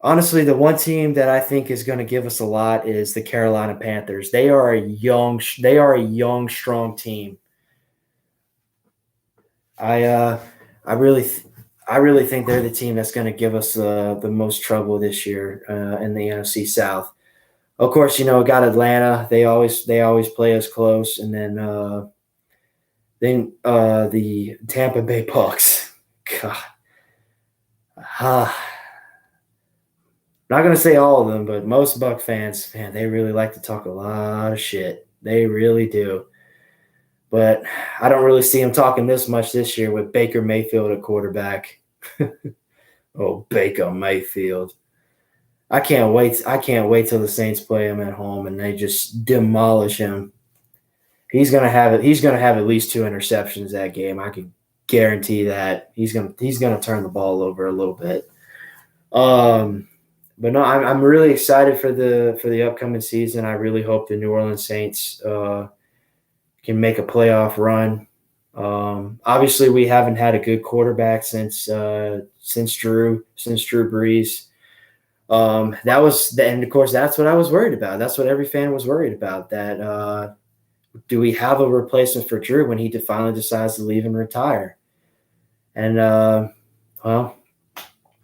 Honestly, the one team that I think is going to give us a lot is the Carolina Panthers. They are a young, strong team. I uh, I really, th- I really think they're the team that's going to give us the most trouble this year in the NFC South. Of course, got Atlanta. They always play us close, and then the Tampa Bay Bucks. God, not gonna say all of them, but most Buck fans, man, they really like to talk a lot of shit. They really do. But I don't really see them talking this much this year with Baker Mayfield at quarterback. Oh, Baker Mayfield. I can't wait. I can't wait till the Saints play him at home and they just demolish him. He's gonna have it. He's gonna have at least 2 interceptions that game. I can guarantee that. He's gonna turn the ball over a little bit. But no, I'm really excited for the upcoming season. I really hope the New Orleans Saints can make a playoff run. Obviously, we haven't had a good quarterback since Drew Brees. And of course that's what I was worried about. That's what every fan was worried about. That do we have a replacement for Drew when he finally decides to leave and retire? And well,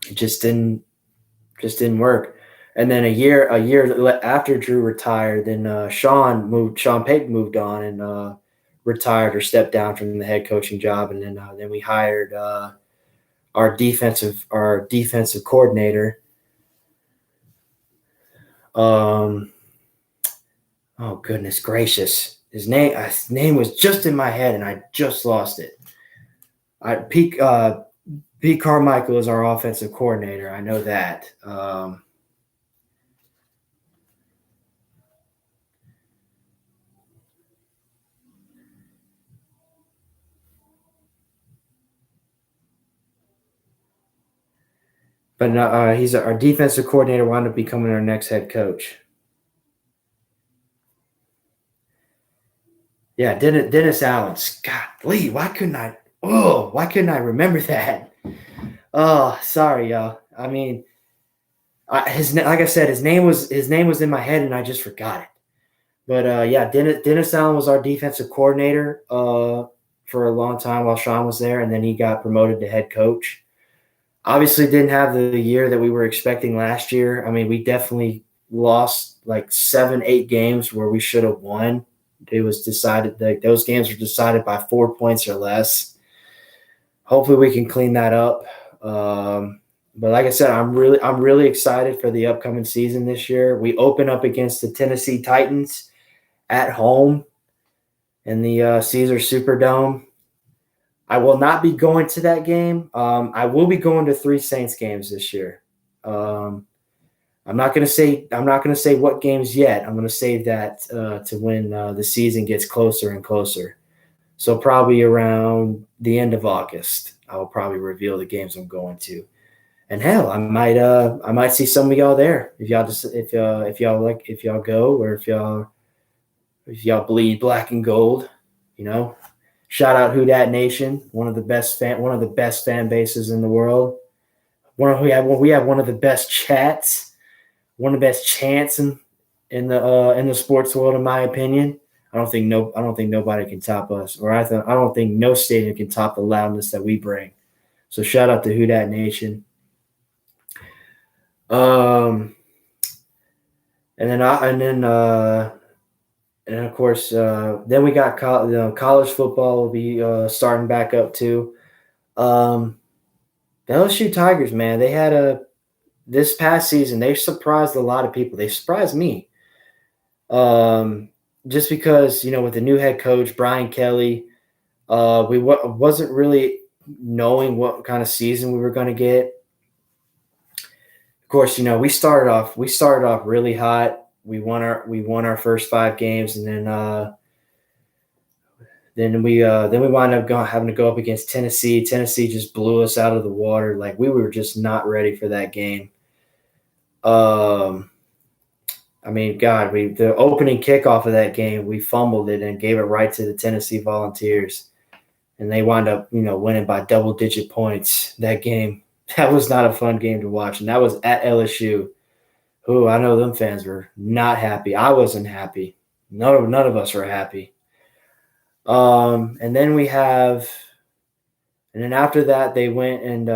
it just didn't work. And then a year after Drew retired, then Sean Payton moved on and retired or stepped down from the head coaching job, and then we hired our defensive coordinator. Oh goodness gracious, his name was just in my head and I just lost it. Pete Carmichael is our offensive coordinator. I know that. But he's our defensive coordinator. Wound up becoming our next head coach. Yeah, Dennis Allen. God, Lee, why couldn't I remember that? Oh, sorry, y'all. I mean, like I said, his name was in my head, and I just forgot it. But yeah, Dennis Allen was our defensive coordinator for a long time while Sean was there, and then he got promoted to head coach. Obviously, didn't have the year that we were expecting last year. I mean, we definitely lost like 7-8 games where we should have won. It was decided that those games were decided by 4 points or less. Hopefully, we can clean that up. But like I said, I'm really excited for the upcoming season this year. We open up against the Tennessee Titans at home in the Caesar Superdome. I will not be going to that game. I will be going to 3 Saints games this year. I'm not going to say what games yet. I'm going to save that to when the season gets closer and closer. So probably around the end of August, I will probably reveal the games I'm going to. And hell, I might see some of y'all there if y'all go, or if y'all bleed black and gold, you know. Shout out Who Dat Nation, one of the best fan bases in the world. We have one of the best chats, one of the best chants in the sports world, in my opinion. I don't think nobody can top us, or I don't think no stadium can top the loudness that we bring. So shout out to Who Dat Nation. And then of course, then we got college football will be starting back up too. The LSU Tigers, man, they had this past season. They surprised a lot of people. They surprised me. Just because with the new head coach Brian Kelly, we wasn't really knowing what kind of season we were going to get. Of course, we started off really hot. We won our first 5 games, and then we wound up having to go up against Tennessee. Tennessee just blew us out of the water. Like, we were just not ready for that game. I mean, God, the opening kickoff of that game, we fumbled it and gave it right to the Tennessee Volunteers, and they wound up winning by double-digit points that game. That was not a fun game to watch, and that was at LSU. Who I know them fans were not happy. I wasn't happy. None of us were happy. And then after that they went and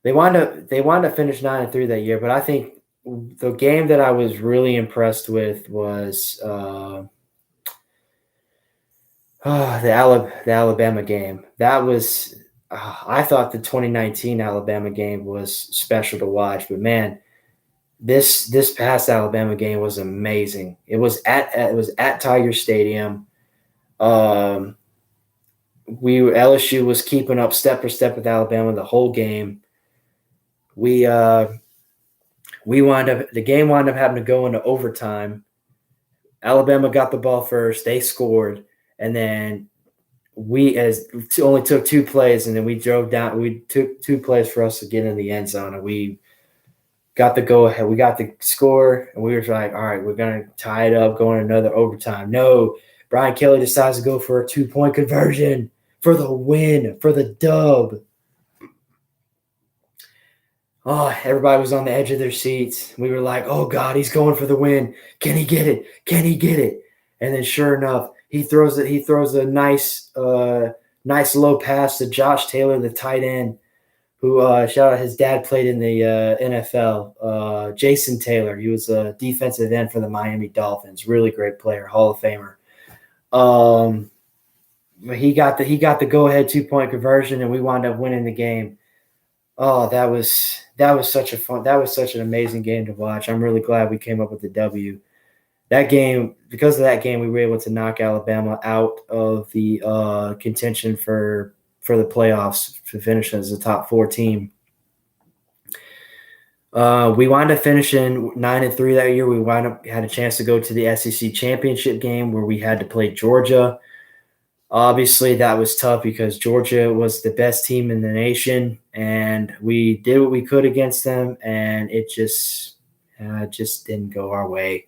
they wound up finishing 9-3 that year. But I think the game that I was really impressed with was the Alabama game. That was I thought the 2019 Alabama game was special to watch, but man, this past Alabama game was amazing. It was at Tiger Stadium. LSU was keeping up step for step with Alabama the whole game. The game wound up having to go into overtime. Alabama got the ball first. They scored, and then only took 2 plays, and then we drove down. We took 2 plays for us to get in the end zone, and we got the go ahead. We got the score, and we were like, all right, we're going to tie it up, going another overtime. No, Brian Kelly decides to go for a 2-point conversion for the win, for the dub. Oh, everybody was on the edge of their seats. We were like, oh, God, he's going for the win. Can he get it? Can he get it? And then sure enough, he throws a nice low pass to Josh Taylor, the tight end, who shout out his dad played in the NFL. Jason Taylor, he was a defensive end for the Miami Dolphins. Really great player, Hall of Famer. He got the go-ahead 2-point conversion, and we wound up winning the game. Oh, that was such an amazing game to watch. I'm really glad we came up with the W. That game, because of that game, we were able to knock Alabama out of the contention for the playoffs to finish as a top 4 team. We wound up finishing 9-3 that year. We had a chance to go to the SEC championship game where we had to play Georgia. Obviously, that was tough because Georgia was the best team in the nation, and we did what we could against them, and it just didn't go our way.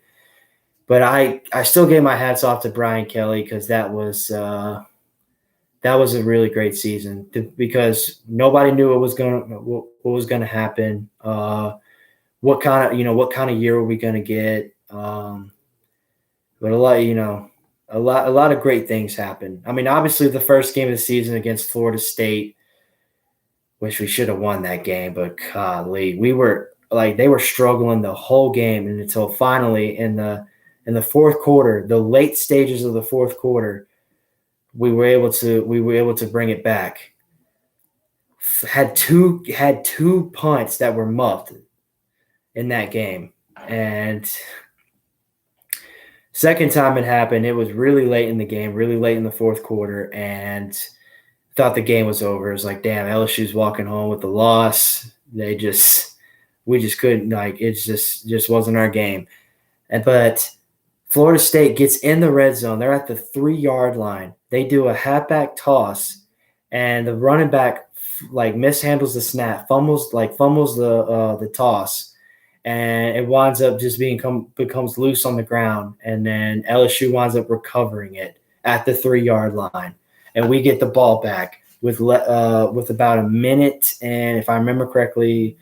But I still gave my hats off to Brian Kelly because that was a really great season because nobody knew what was going to happen. What kind of year were we going to get? But a lot of great things happened. I mean, obviously the first game of the season against Florida State, which we should have won that game, but golly, they were struggling the whole game and until finally in the fourth quarter, the late stages of the fourth quarter, we were able to bring it back. Had two punts that were muffed in that game, and second time it happened, it was really late in the game, really late in the fourth quarter, and thought the game was over. It was like, damn, LSU's walking home with the loss. We just couldn't, like, it just wasn't our game. But Florida State gets in the red zone. They're at the 3-yard line. They do a halfback toss, and the running back like mishandles the snap, fumbles the toss, and it winds up just becomes loose on the ground, and then LSU winds up recovering it at the 3-yard line, and we get the ball back with about a minute, and if I remember correctly,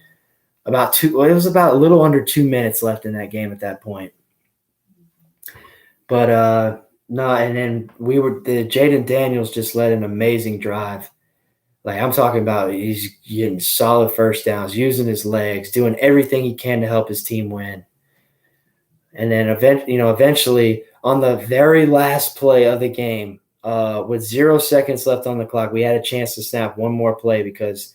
it was about a little under 2 minutes left in that game at that point. But no, and then Jaden Daniels just led an amazing drive. Like I'm talking about, he's getting solid first downs, using his legs, doing everything he can to help his team win. And then eventually on the very last play of the game, with 0 seconds left on the clock, we had a chance to snap one more play because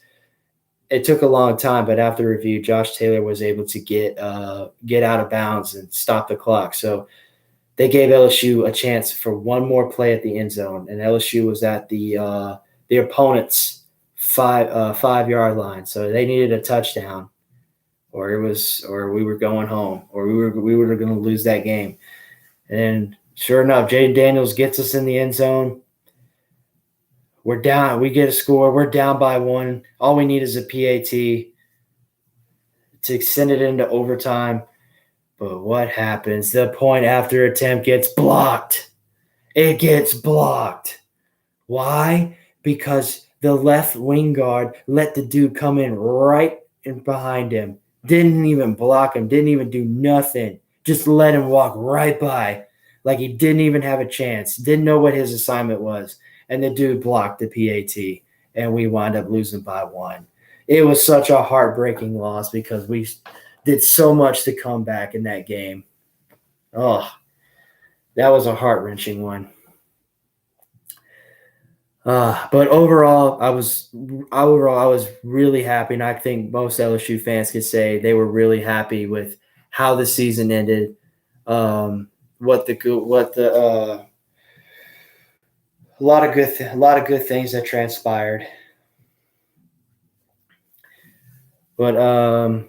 it took a long time. But after review, Josh Taylor was able to get out of bounds and stop the clock. So they gave LSU a chance for one more play at the end zone, and LSU was at the opponent's 5-yard line. So they needed a touchdown, or we were going home, or we were going to lose that game. And sure enough, Jaden Daniels gets us in the end zone. We're down. We get a score. We're down by 1. All we need is a PAT to extend it into overtime. But what happens? The point after attempt gets blocked. It gets blocked. Why? Because the left wing guard let the dude come in right in behind him. Didn't even block him. Didn't even do nothing. Just let him walk right by. Like he didn't even have a chance. Didn't know what his assignment was. And the dude blocked the PAT. And we wound up losing by 1. It was such a heartbreaking loss because we did so much to come back in that game. Oh, that was a heart-wrenching one. But overall, I was really happy, and I think most LSU fans could say they were really happy with how the season ended. A lot of good things that transpired. But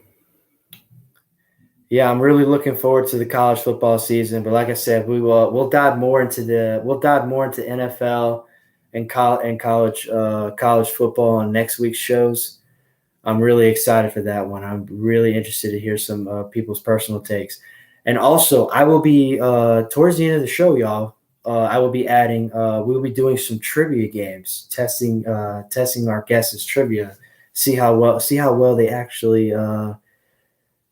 yeah, I'm really looking forward to the college football season. But like I said, we'll dive more into NFL and college football on next week's shows. I'm really excited for that one. I'm really interested to hear some people's personal takes. And also, I will be towards the end of the show, y'all. I will be adding. We'll be doing some trivia games, testing our guests' trivia, see how well they actually.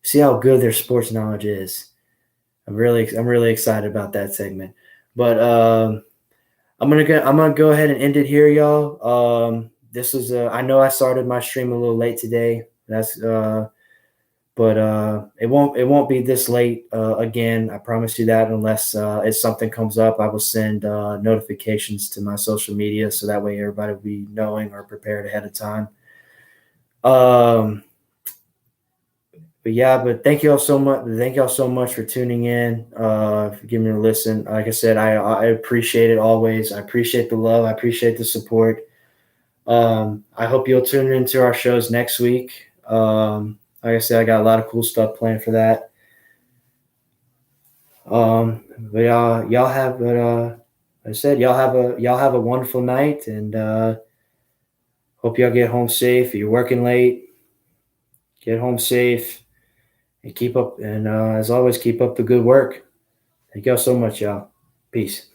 See how good their sports knowledge is. I'm really excited about that segment. But I'm gonna go ahead and end it here, y'all. This was I know I started my stream a little late today. But it won't be this late again. I promise you that. Unless if something comes up, I will send notifications to my social media so that way everybody will be knowing or prepared ahead of time. But thank you all so much. Thank y'all so much for tuning in, for giving me a listen. Like I said, I appreciate it always. I appreciate the love. I appreciate the support. I hope you'll tune into our shows next week. Like I said, I got a lot of cool stuff planned for that. But I said, y'all have a wonderful night, and hope y'all get home safe. If you're working late, get home safe, and keep up. And as always, keep up the good work. Thank y'all so much, y'all. Peace.